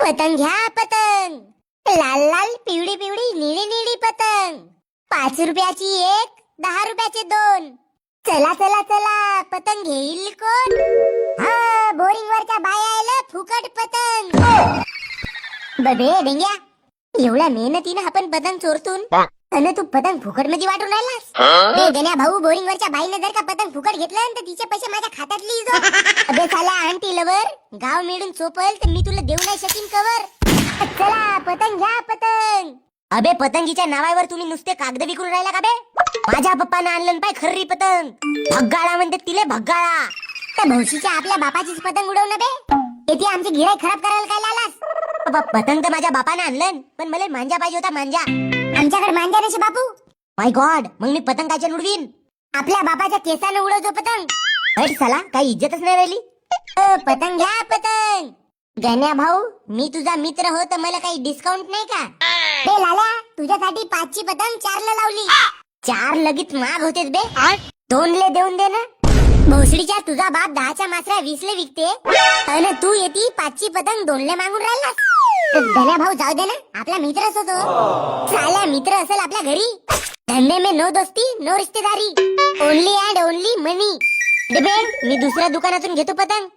पतंग घ्या पतंग, लाल लाल पिवळी पिवळी निळी निळी पतंग, 5 रुपयाची एक, 10 रुपयाचे 2. चला चला चला, पतंग घेईल कोण? हा, बोरिंग वरच्या बायाला फुकट पतंग. बबे डेंग्या, एवढ्या मेहनतीने आपण पतंग चोरतून आणि तू पतंग फुकट मध्ये वाटून राहिलास. गण्या भाऊ, बोरिंग वरच्या बाईने जर का पतंग फुकट घेतलं तर तिचे पैसे माझ्या खात्यात लिहिजो. अबे साला आंटी लवर, गाव मिळून चोपल तर मी तुला देऊ नाही शकीन कवर. चला पतंग घ्या पतंग. अबे पतंगीच्या नावावर तुम्ही नुसते कागद विकून राहिला का बे? माझ्या पप्पानं आणलं पाय खर्री पतंग. भग्गाळा म्हणते तिले, भग्गाळा. त्या भौशीच्या आपल्या बापाचीच पतंग उडवणं बे. येते आमचे गिऱ्हाईक खराब करायला काय लालास? पतंग तर माझ्या बापाने आणलं, पण मला मांजा पाहिजे होता, मांजा. आमच्याकडे मांजा नसे बापू. माय गॉड, मग मी पतंग कायच्या उडवीन? आपल्या बापाच्या केसानं उडवतो पतंग. हट साला, काही इज्जतच नाही राहिली. पतंग घ्या पतंग. गण्या भाऊ, मी तुझा मित्र हो तर मला काही डिस्काउंट नाही का? बे लाल्या, तुझ्यासाठी 5ची पतंग 4ला लावली. 4 लगेच माग होतेच बे. 2ले देऊन दे ना. भोसडीच्या तुझा बाप 10च्या मासऱ्या 20ले विकते आणि तू येती 5ची पतंग 2ले मागून राहिला. गण्या भाऊ जाऊ दे ना, आपला मित्रच होतो. साला मित्र असेल आपल्या घरी. धंदे में नो दोस्ती नो रिश्तेदारी, ओनली अँड ओनली मनी. मी दुसऱ्या दुकानातून घेतो पतंग.